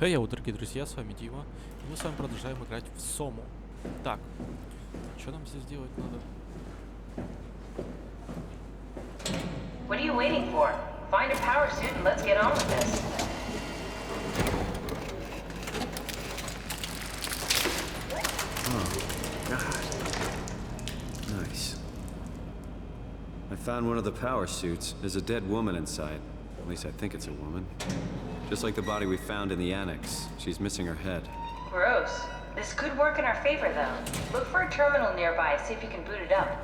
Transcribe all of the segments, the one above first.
Хей, дорогие друзья, с вами Дима, и мы с вами продолжаем играть в Сому. Так, что нам здесь делать надо? What are you waiting for? Find a power suit and let's get on with this. Oh, God. Nice. I found one of the power suits. There's a dead woman inside. At least I think it's a woman. Just like the body we found in the annex. She's missing her head. Gross. This could work in our favor, though. Look for a terminal nearby, see if you can boot it up.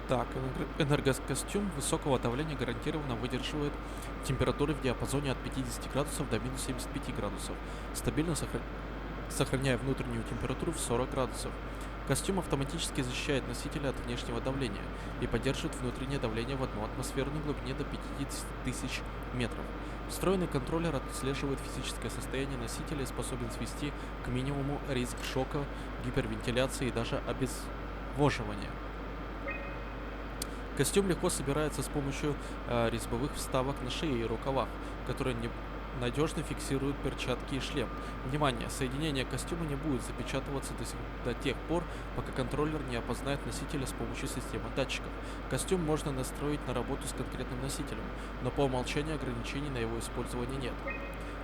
Так, энергокостюм высокого давления гарантированно выдерживает температуры в диапазоне от 50 градусов до минус 75 градусов, стабильно сохраняя внутреннюю температуру в 40 градусов. Костюм автоматически защищает носителя от внешнего давления и поддерживает внутреннее давление в одну атмосферную глубине до 50 тысяч метров. Встроенный контроллер отслеживает физическое состояние носителя и способен свести к минимуму риск шока, гипервентиляции и даже обезвоживания. Костюм легко собирается с помощью резьбовых вставок на шее и рукавах, которые надежно фиксируют перчатки и шлем. Внимание! Соединение костюма не будет запечатываться до тех пор, пока контроллер не опознает носителя с помощью системы датчиков. Костюм можно настроить на работу с конкретным носителем, но по умолчанию ограничений на его использование нет.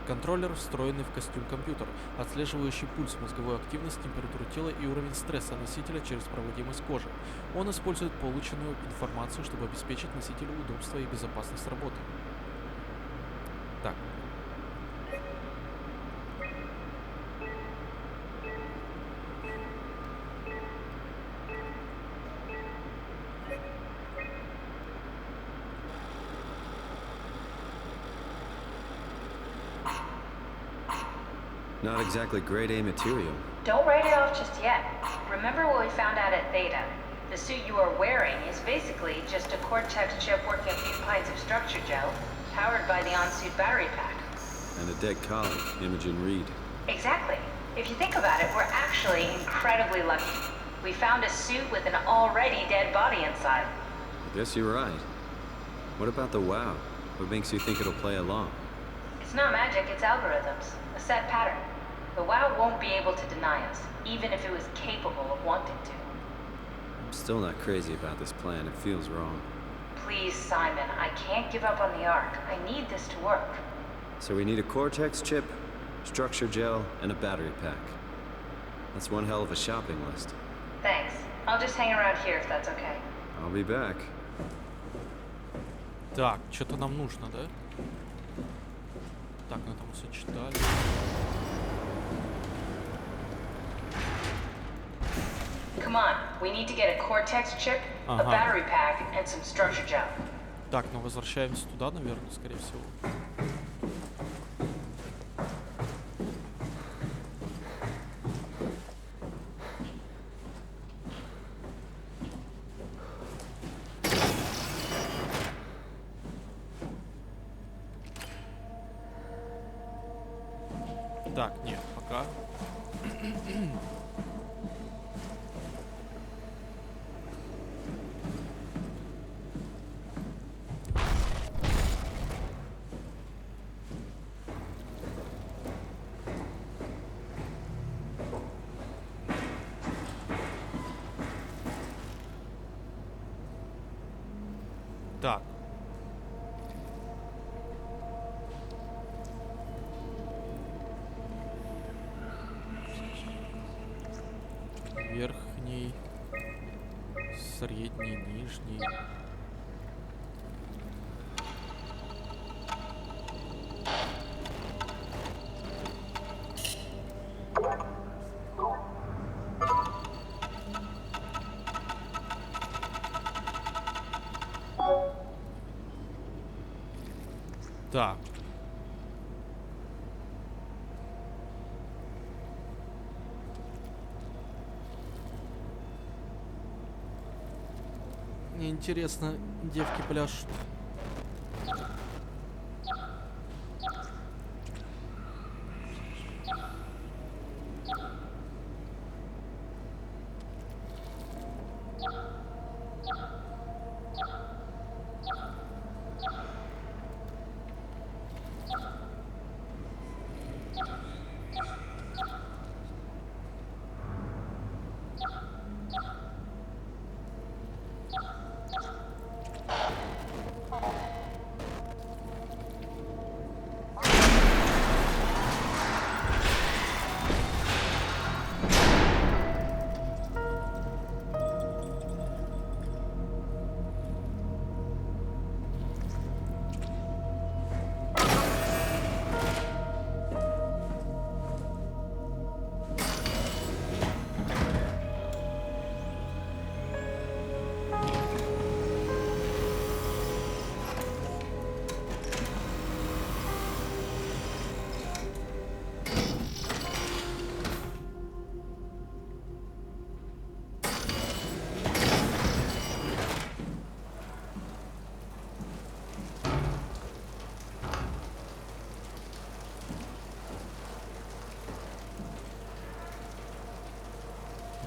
Контроллер, встроенный в костюм компьютер, отслеживающий пульс, мозговую активность, температуру тела и уровень стресса носителя через проводимость кожи. Он использует полученную информацию, чтобы обеспечить носителю удобство и безопасность работы. Так. Not exactly grade A material. Don't write it off just yet. Remember what we found out at Theta? The suit you are wearing is basically just a Cortex chip working a few pints of structure gel, powered by the on-suit battery pack. And a dead colleague, Imogen Reed. Exactly. If you think about it, we're actually incredibly lucky. We found a suit with an already dead body inside. I guess you're right. What about the WoW? What makes you think it'll play along? It's not magic, it's algorithms. A set pattern. The WoW won't be able to deny us, even if it was capable of wanting to. I'm still not crazy about this plan. It feels wrong. Please, Simon, I can't give up on the Ark. I need this to work. So we need a Cortex chip, structure gel, and a battery pack. That's one hell of a shopping list. Thanks. I'll just hang around here if that's okay. I'll be back. Так, что-то нам нужно, да? Так, ну там все читали. Come on, we need to get a Cortex chip, a battery pack, and some structure gel. Так, ну возвращаемся туда, наверное, скорее всего. Так, нет, пока. Так. Верхний, средний, нижний. Так. Мне интересно, девки пляшут.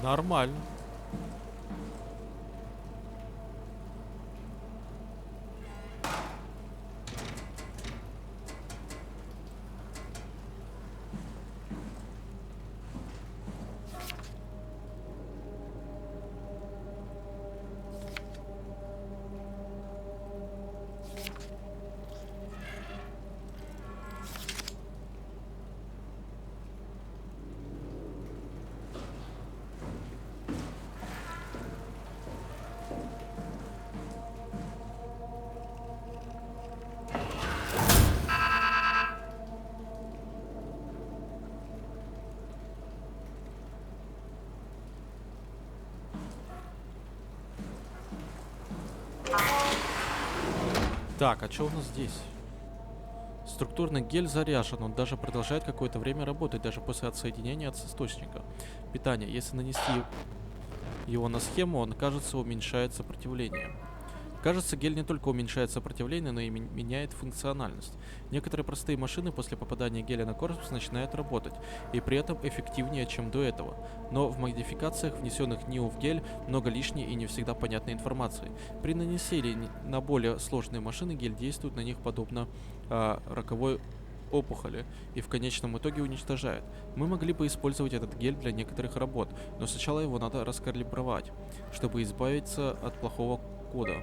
Нормально. Так, а что у нас здесь? Структурный гель заряжен, он даже продолжает какое-то время работать, даже после отсоединения от источника питания. Если нанести его на схему, он, кажется, уменьшает сопротивление. Кажется, гель не только уменьшает сопротивление, но и меняет функциональность. Некоторые простые машины после попадания геля на корпус начинают работать, и при этом эффективнее, чем до этого. Но в модификациях, внесенных НИО в гель, много лишней и не всегда понятной информации. При нанесении на более сложные машины гель действует на них подобно роковой опухоли и в конечном итоге уничтожает. Мы могли бы использовать этот гель для некоторых работ, но сначала его надо раскалибровать, чтобы избавиться от плохого кода.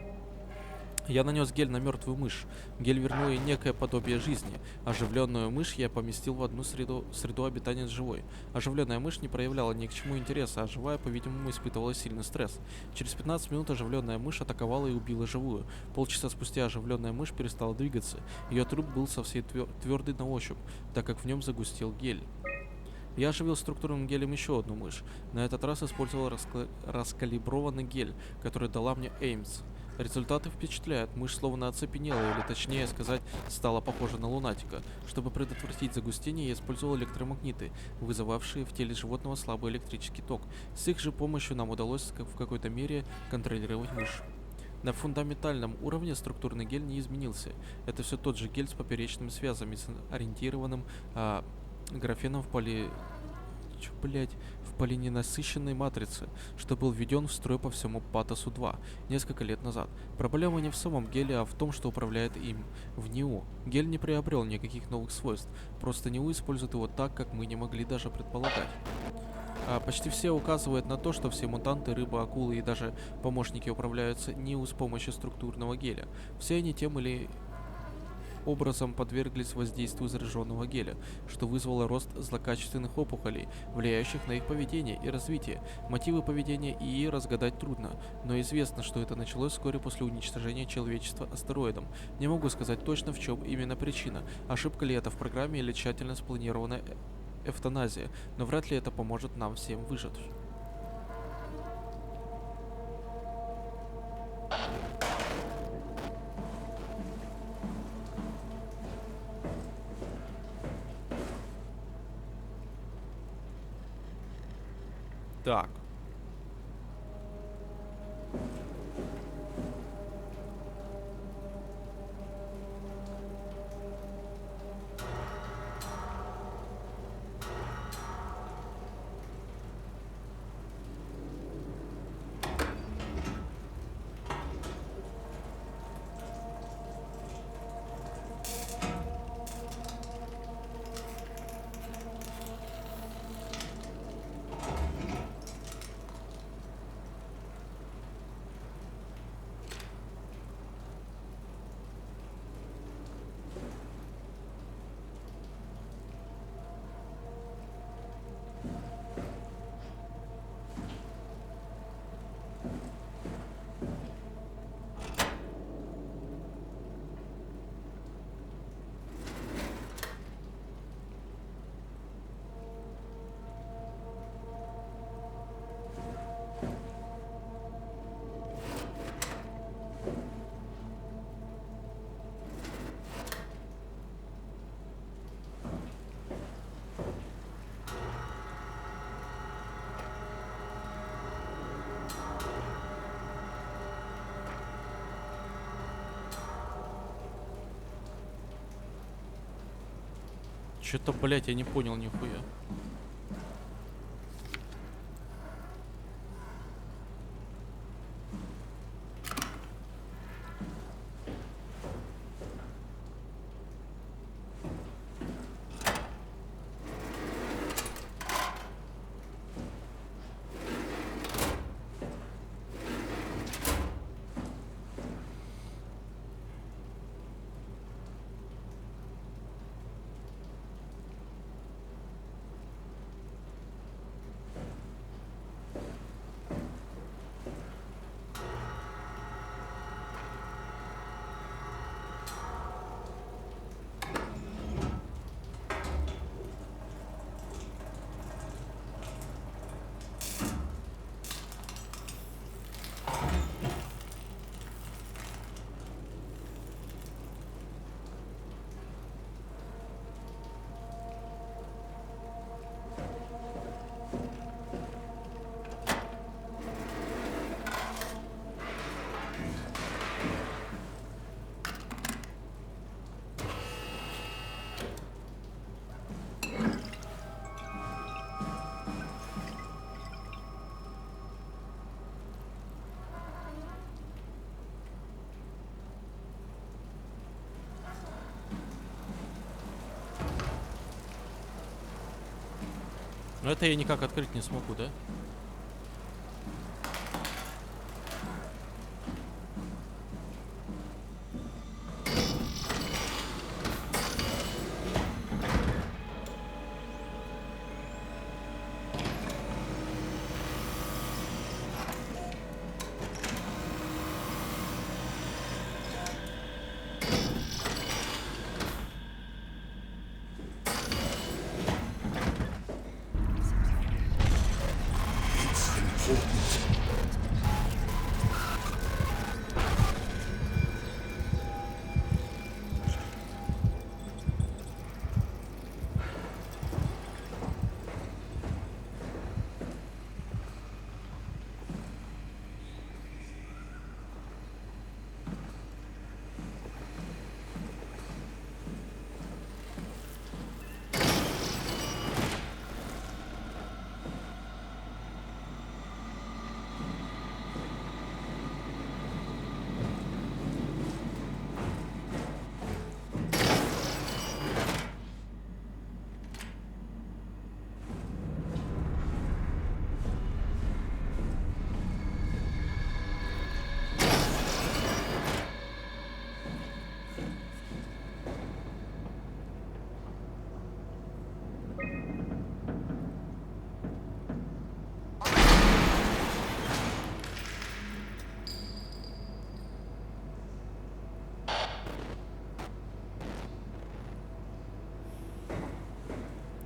Я нанес гель на мертвую мышь. Гель вернул ей некое подобие жизни. Оживленную мышь я поместил в одну среду обитания с живой. Оживленная мышь не проявляла ни к чему интереса, а живая, по-видимому, испытывала сильный стресс. Через 15 минут оживленная мышь атаковала и убила живую. Полчаса спустя оживленная мышь перестала двигаться. Ее труп был совсем твердый на ощупь, так как в нем загустел гель. Я оживил структурным гелем еще одну мышь. На этот раз использовал раскалиброванный гель, который дала мне Эймс. Результаты впечатляют. Мышь словно оцепенела, или точнее сказать, стала похожа на лунатика. Чтобы предотвратить загустение, я использовал электромагниты, вызывавшие в теле животного слабый электрический ток. С их же помощью нам удалось в какой-то мере контролировать мышь. На фундаментальном уровне структурный гель не изменился. Это все тот же гель с поперечными связями, с ориентированным графеном в полиненасыщенной матрице, что был введен в строй по всему Патосу 2 несколько лет назад. Проблема не в самом геле, а в том, что управляет им в НИУ. Гель не приобрел никаких новых свойств, просто НИУ использует его так, как мы не могли даже предполагать. Почти все указывают на то, что все мутанты, рыбы, акулы и даже помощники управляются НИУ с помощью структурного геля. Все они тем или образом подверглись воздействию зараженного геля, что вызвало рост злокачественных опухолей, влияющих на их поведение и развитие. Мотивы поведения ИИ разгадать трудно, но известно, что это началось вскоре после уничтожения человечества астероидом. Не могу сказать точно, в чем именно причина, ошибка ли это в программе или тщательно спланированная эвтаназия, но вряд ли это поможет нам всем выжить. Так. Что-то, блять, я не понял нихуя. Но это я никак открыть не смогу, да?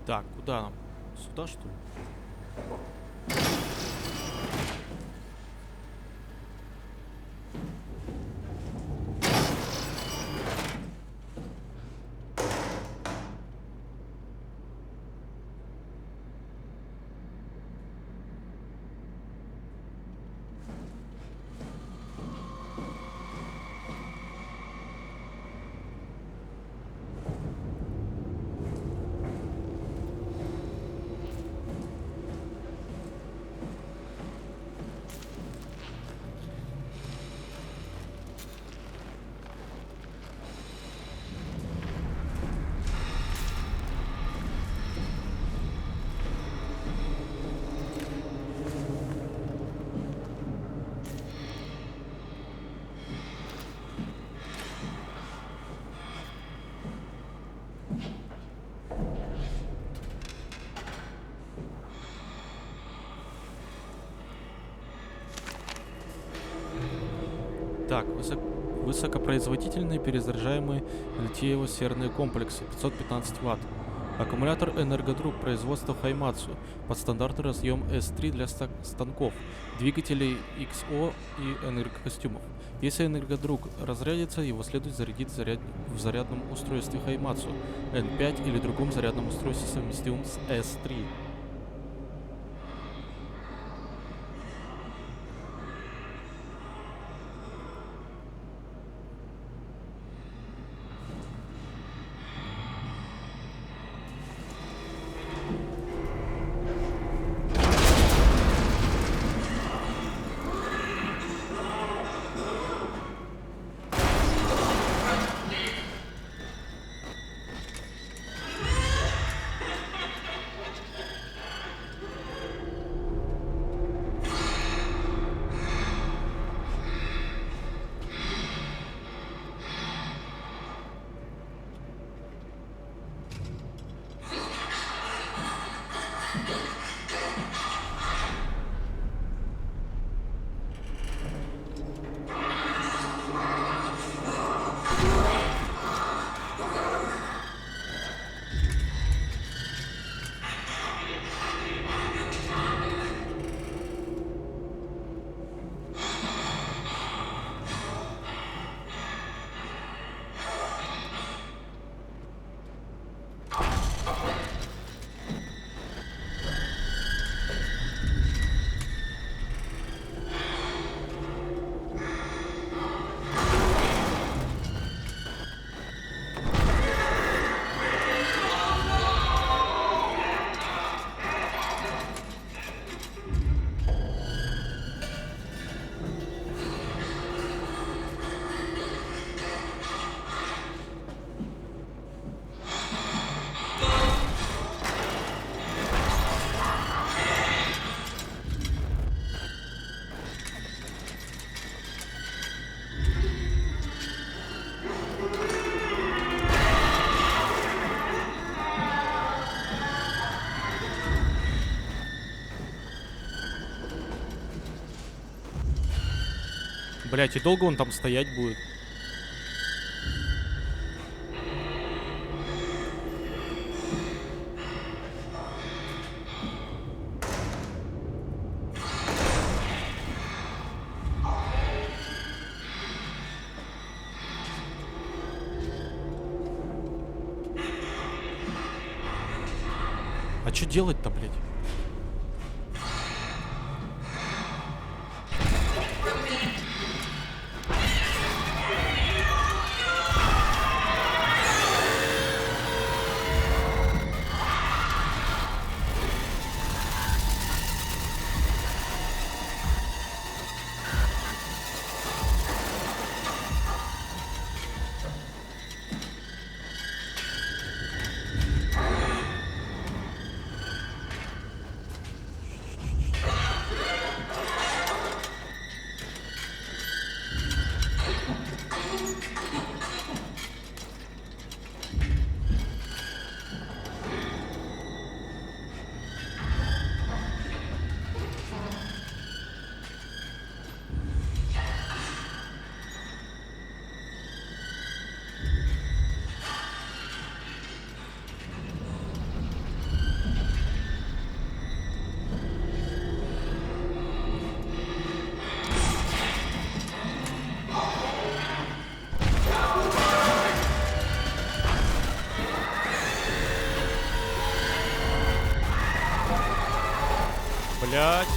Так, куда нам? Сюда, что ли? Так, высокопроизводительные перезаряжаемые литиево-серные комплексы 515 Вт. Аккумулятор энергодруг производства Хаймацу под стандартный разъем S3 для станков, двигателей XO и энергокостюмов. Если энергодруг разрядится, его следует зарядить в зарядном устройстве Хаймацу N5 или другом зарядном устройстве, совместимом с S3. Блять, и долго он там стоять будет? А что делать-то, блядь? Блять.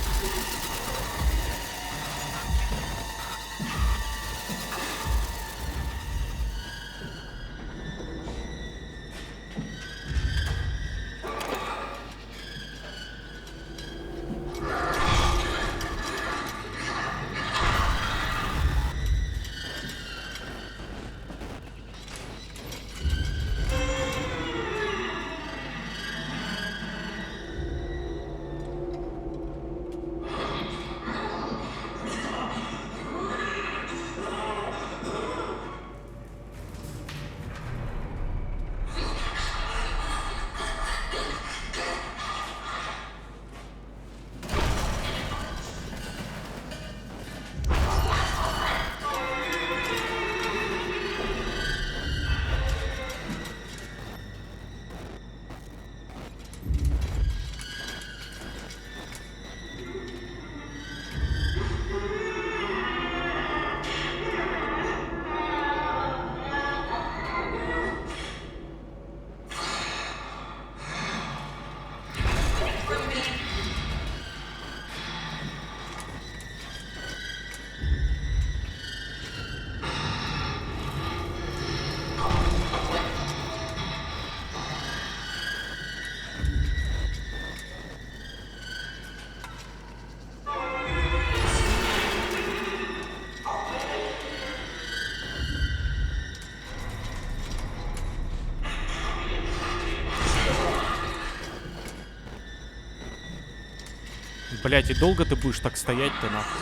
Блять, и долго ты будешь так стоять-то, нахуй?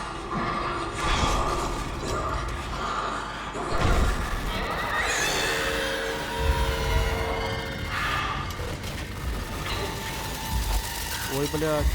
Ой, блядь.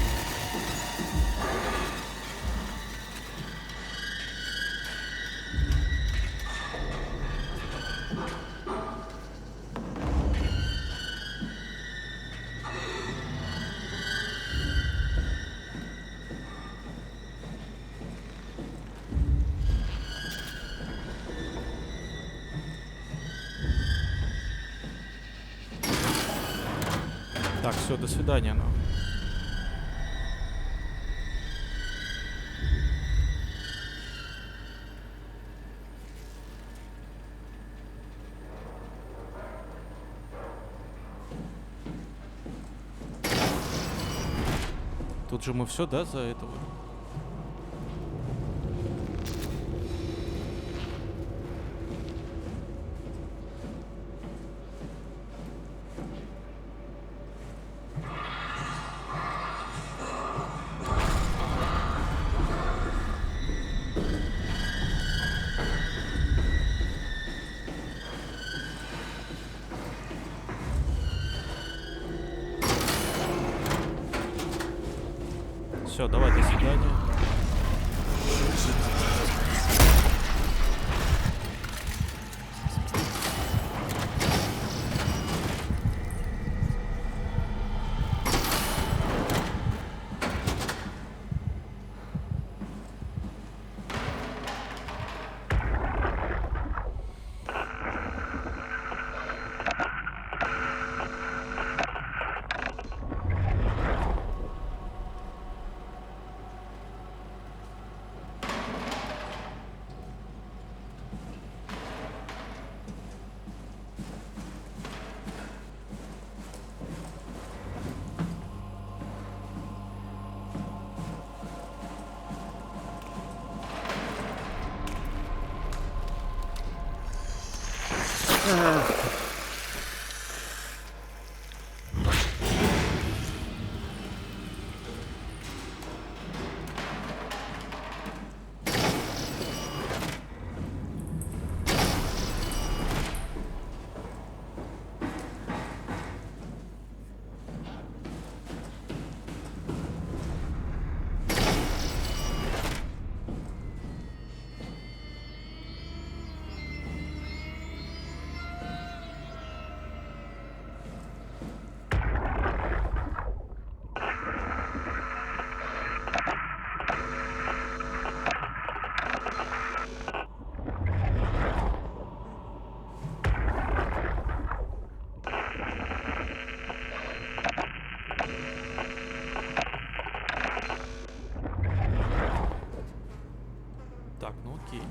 Так, все, до свидания, ну. Тут же мы все, да, за этого? Все, давай, до свидания. Так, ну окей.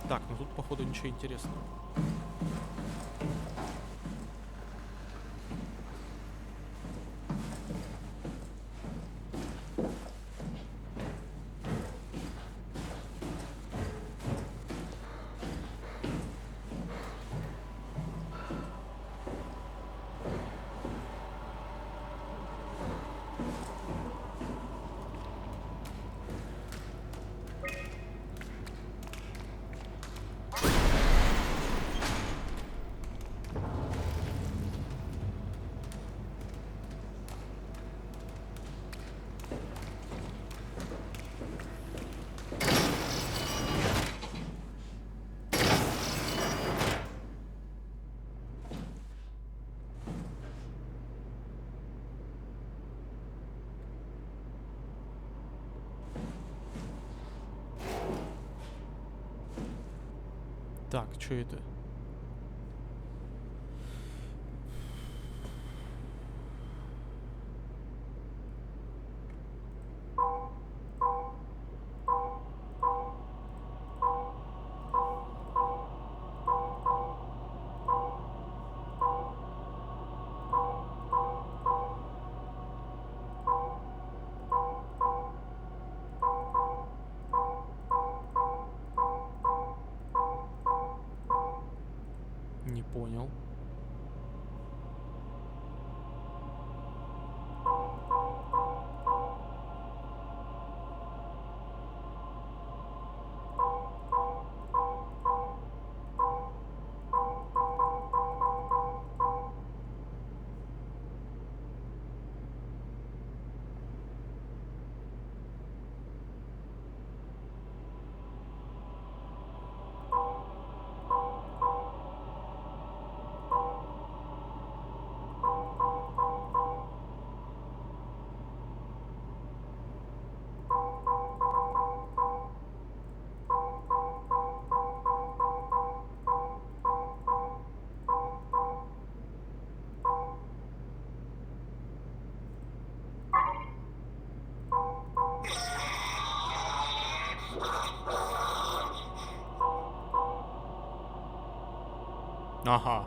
Так, ну тут, походу, ничего интересного. Так, что это? Не понял. Ага.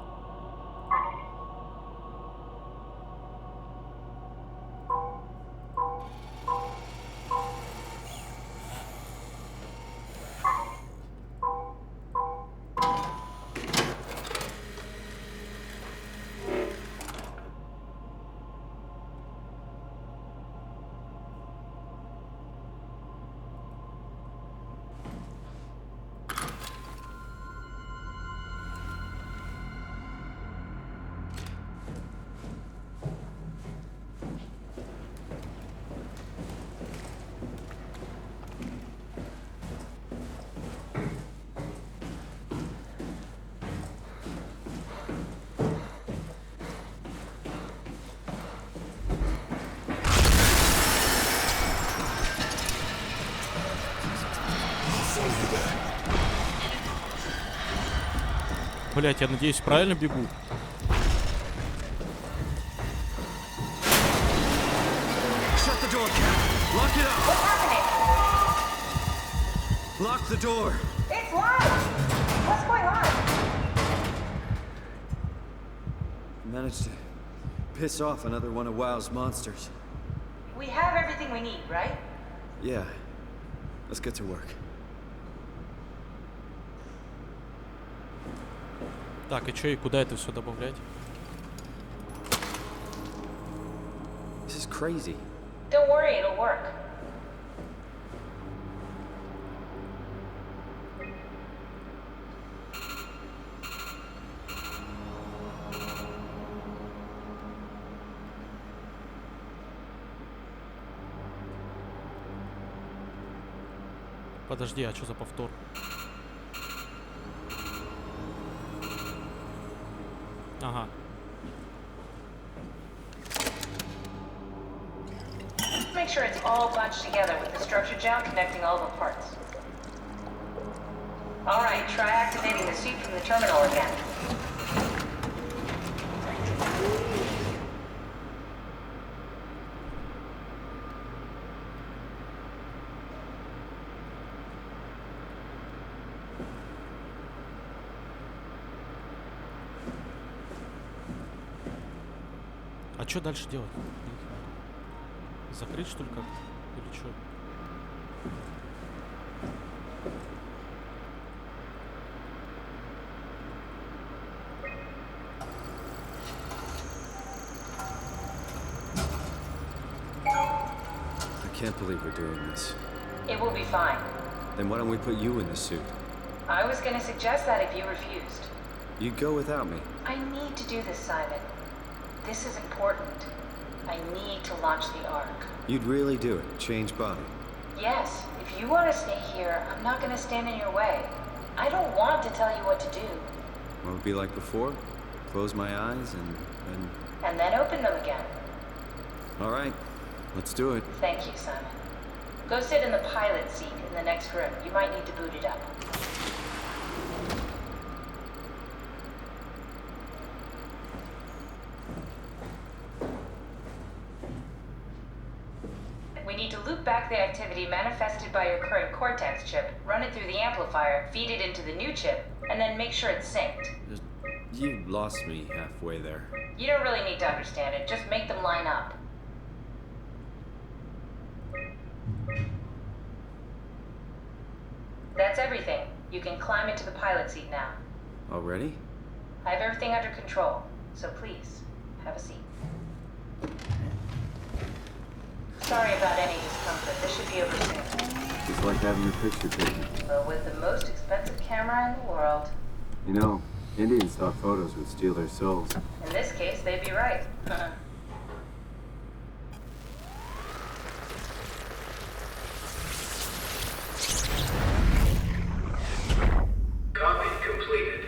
Блять, я надеюсь, правильно бегу. Shut the door, Cat. Lock it up. What's happening? Lock the door. It's locked! What's going on? Managed to piss off another one of WoW's monsters. We have everything we need, right? Yeah. Let's get to work. Так, и чё, и куда это все добавлять? This is crazy. Don't worry, it'll work. Подожди, а что за повтор? Ага. Make sure it's all bunched together with the structure gel connecting all the parts. Alright, try activating the suit from the terminal again. А что дальше делать? Закрыть, что ли, как-то? Или что? I can't believe we're doing this. It will be fine. Then why don't we put you in the suit? I was gonna suggest that if you refused. You'd go without me. I need to do this, Simon. This is important. I need to launch the Ark. You'd really do it. Change body. Yes, if you want to stay here, I'm not gonna stand in your way. I don't want to tell you what to do. What would it be like before? Close my eyes and then... And then open them again. All right. Let's do it. Thank you, Simon. Go sit in the pilot seat in the next room. You might need to boot it up. We need to loop back the activity manifested by your current Cortex chip, run it through the amplifier, feed it into the new chip, and then make sure it's synced. You lost me halfway there. You don't really need to understand it, just make them line up. That's everything. You can climb into the pilot seat now. Already? I have everything under control, so please, have a seat. Sorry about any discomfort. This should be over soon. It's like having your picture taken. But with the most expensive camera in the world, You know, Indian stock photos would steal their souls. in this case, they'd be right. Copy completed.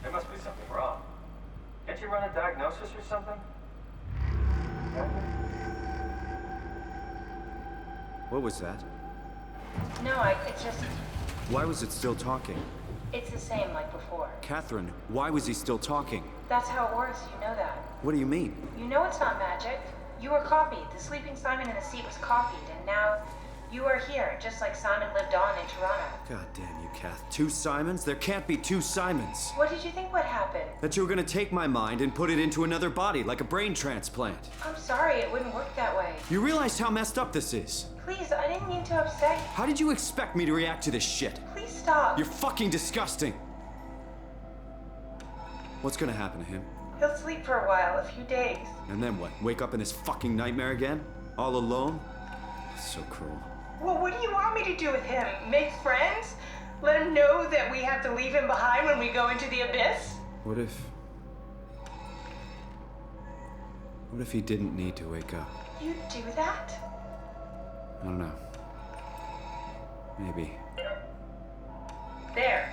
There must be something wrong. Can't you run a diagnosis or something? What was that? No, it's just, Why was it still talking? it's the same like before. Catherine, why was he still talking? That's how it works, you know that. What do you mean? You know it's not magic. You were copied. The sleeping Simon in the seat was copied, and now you are here, just like Simon lived on in Toronto. God damn you, Kath. Two Simons? There can't be two Simons. What did you think would happen? That you were gonna take my mind and put it into another body, like a brain transplant. I'm sorry, it wouldn't work that way. You realize how messed up this is? Please, I didn't mean to upset you. How did you expect me to react to this shit? Please stop. You're fucking disgusting. What's gonna happen to him? He'll sleep for a while, a few days. And then what? Wake up in this fucking nightmare again? All alone? So cruel. Well, what do you want me to do with him? Make friends? Let him know that we have to leave him behind when we go into the abyss? What if... What if he didn't need to wake up? You'd do that? I don't know. Maybe. There.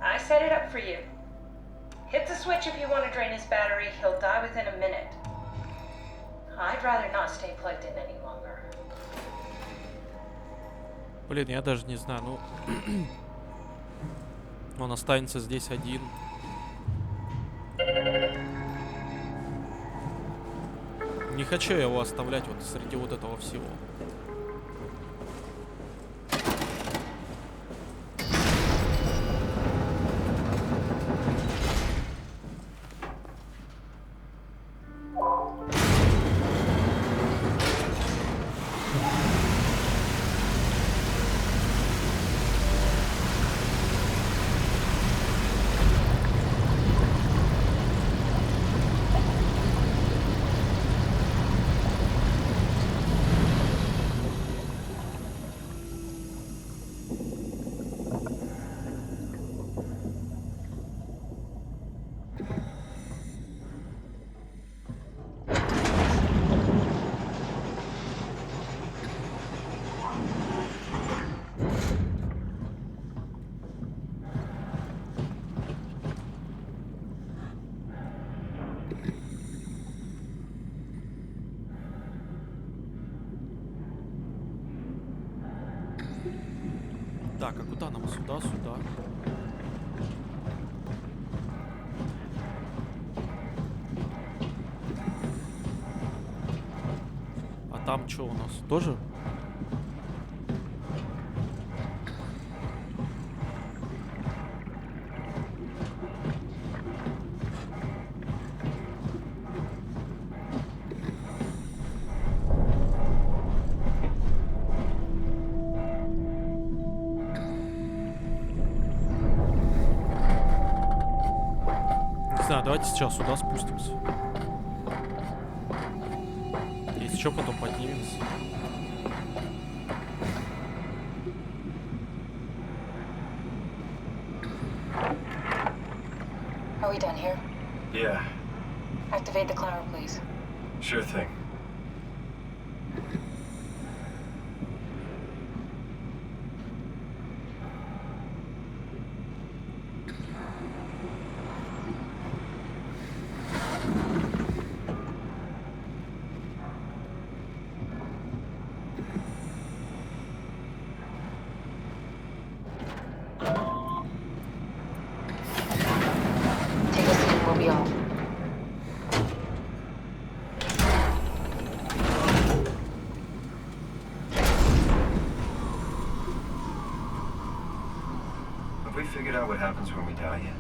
I set it up for you. Hit the switch if you want to drain his battery. He'll die within a minute. I'd rather not stay plugged in any longer. Блин, я даже не знаю, ну... Он останется здесь один. Не хочу я его оставлять вот среди вот этого всего. Так, а куда нам? Сюда, сюда. А там что у нас? Тоже? Не знаю, давайте сейчас сюда спустимся. Если что, потом поднимемся. Are we done here? Yeah, Activate the climber, please. sure thing. Take a seat and we'll be off. Have we figured out what happens when we die yet?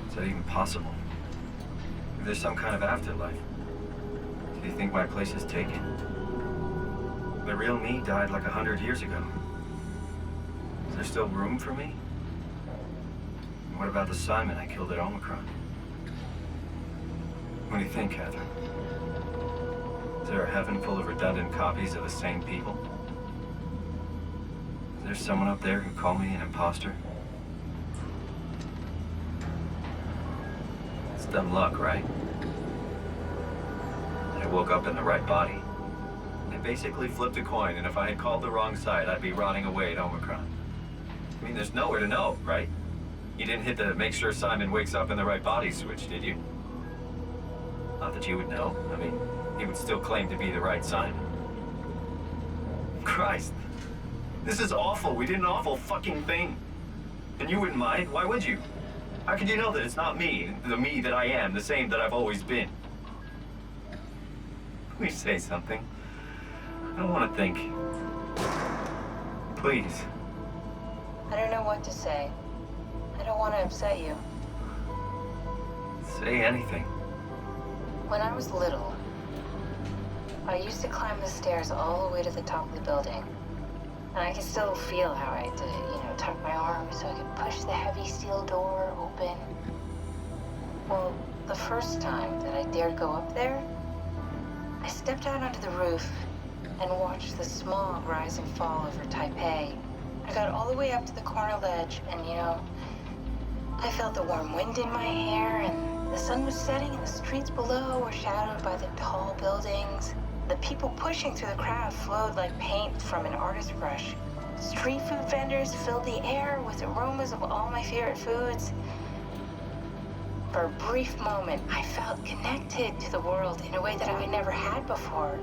Is that even possible? If there's some kind of afterlife, do you think my place is taken? The real me died like 100 years ago. Is there still room for me? And what about the Simon I killed at Omicron? What do you think, Catherine? Is there a heaven full of redundant copies of the same people? Is there someone up there who called me an imposter? It's dumb luck, right? I woke up in the right body. I basically flipped a coin, and if I had called the wrong side, I'd be rotting away at Omicron. I mean, there's nowhere to know, right? You didn't hit the make sure Simon wakes up in the right body switch, did you? Not that you would know. I mean, he would still claim to be the right Simon. Christ. This is awful. We did an awful fucking thing. And you wouldn't mind? Why would you? How could you know that it's not me, the me that I am, the same that I've always been? Please say something. I don't want to think. Please. I don't know what to say. I don't want to upset you. Say anything. When I was little, I used to climb the stairs all the way to the top of the building. And I can still feel how I had to, tuck my arms so I could push the heavy steel door open. Well, the first time that I dared go up there, I stepped out onto the roof and watched the smog rise and fall over Taipei. I got all the way up to the corner ledge and, I felt the warm wind in my hair and the sun was setting and the streets below were shadowed by the tall buildings. The people pushing through the crowd flowed like paint from an artist's brush. Street food vendors filled the air with aromas of all my favorite foods. For a brief moment, I felt connected to the world in a way that I never had before.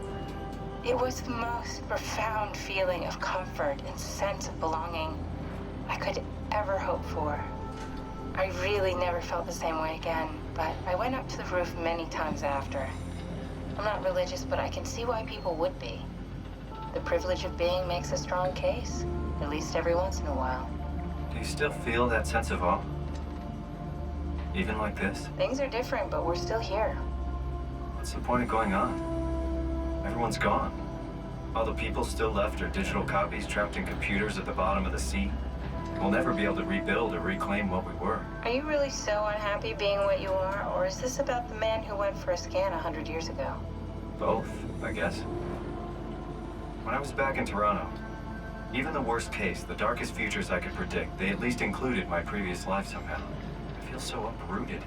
It was the most profound feeling of comfort and sense of belonging I could ever hope for. I really never felt the same way again, but I went up to the roof many times after. I'm not religious, but I can see why people would be. The privilege of being makes a strong case, at least every once in a while. Do you still feel that sense of awe? Even like this? Things are different, but we're still here. What's the point of going on? Everyone's gone. All the people still left are digital copies trapped in computers at the bottom of the sea. We'll never be able to rebuild or reclaim what we were. Are you really so unhappy being what you are, or is this about the man who went for a scan 100 years ago? Both, I guess. When I was back in Toronto, even the worst case, the darkest futures I could predict, they at least included my previous life somehow. I feel so uprooted.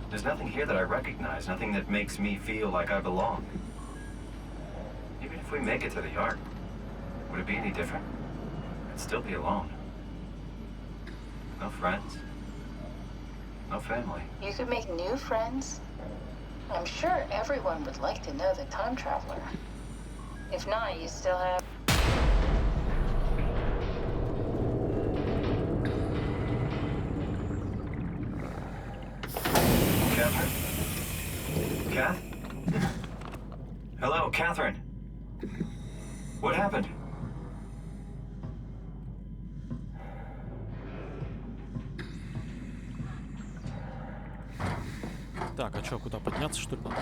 There's nothing here that I recognize, nothing that makes me feel like I belong. Even if we make it to the Ark, would it be any different? I'd still be alone. No friends. No family. You could make new friends. I'm sure everyone would like to know the time traveler. If not, you still have... Catherine? Kath? Hello, Catherine. What happened? Так, а чё, куда подняться, что ли, надо?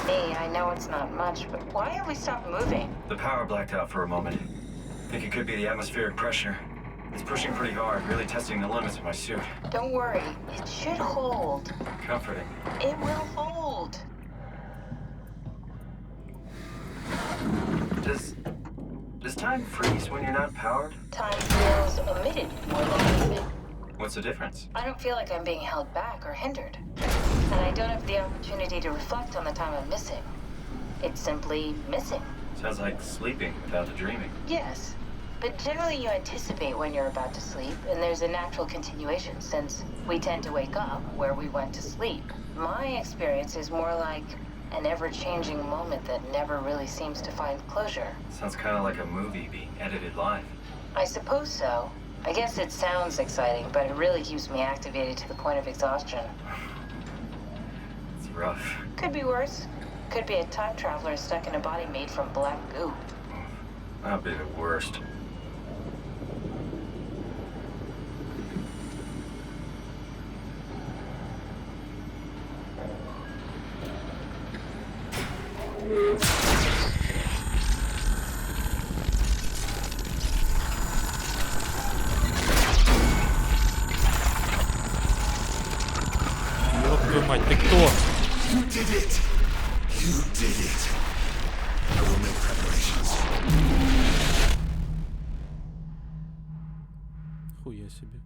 Me, I know it's not much, but why have we stopped moving? The power blacked out for a moment. Think it could be the atmospheric pressure. It's pushing pretty hard, really testing the limits of my suit. Don't worry, it should hold. Comforting. It will hold. Does time freeze when you're not powered? Time feels omitted more than anything. What's the difference? I don't feel like I'm being held back or hindered. And I don't have the opportunity to reflect on the time I'm missing. It's simply missing. Sounds like sleeping without the dreaming. Yes, but generally you anticipate when you're about to sleep, and there's a natural continuation since we tend to wake up where we went to sleep. My experience is more like an ever-changing moment that never really seems to find closure. Sounds kind of like a movie being edited live. I suppose so. I guess it sounds exciting, but it really keeps me activated to the point of exhaustion. It's rough. Could be worse. Could be a time traveler stuck in a body made from black goo. That'd be the worst. Ёб твою мать, ты кто? You did it! You did it! I will make preparations. Хуя себе.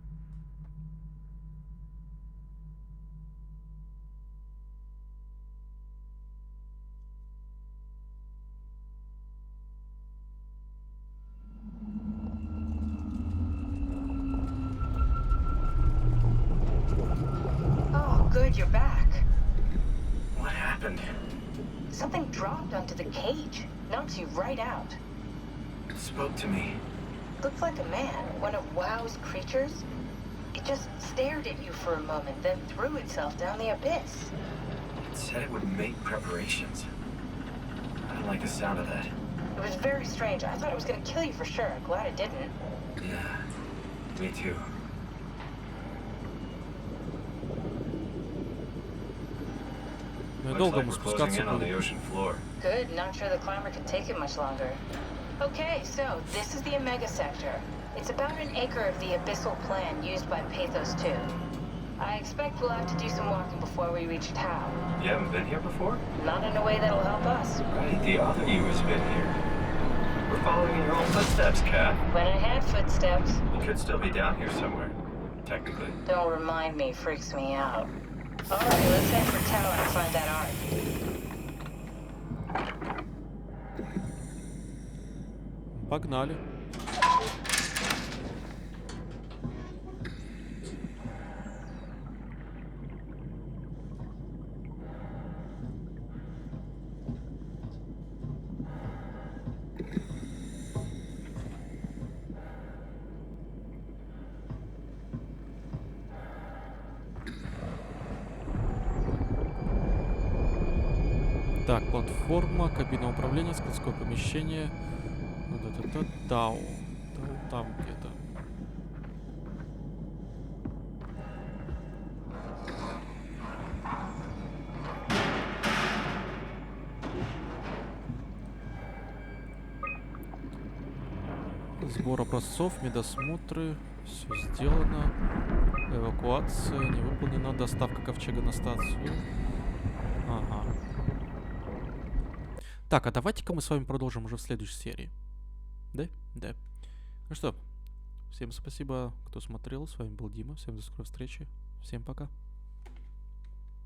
Oh, good, you're back. What happened? Something dropped onto the cage. Knocks you right out. It spoke to me. Looked like a man, one of WoW's creatures. It just stared at you for a moment, then threw itself down the abyss. It said it would make preparations. I don't like the sound of that. It was very strange. I thought it was gonna kill you for sure. Glad it didn't. Yeah, me too. Ну и Looks долго like мы we're closing спускаться in on the будем? ocean floor. Good, not sure the climber could take it much longer. Okay, so this is the Omega Sector. It's about an acre of the abyssal plan used by Pathos 2. I expect we'll have to do some walking before we reach town. You haven't been here before? Not in a way that'll help us. Right, the other you has been here. We're following in your own footsteps, Kat. When I had footsteps, You could still be down here somewhere, technically. don't remind me, freaks me out. Alright, let's head for town and find that ark. Погнали. Так, платформа, кабина управления, складское помещение. Тау. Тау там где-то. Сбор образцов, медосмотры. Все сделано. Эвакуация не выполнена. Доставка ковчега на станцию. Ага. Так, а давайте-ка мы с вами продолжим уже в следующей серии. Да? Да. Ну что, всем спасибо, кто смотрел. С вами был Дима. Всем до скорой встречи. Всем пока.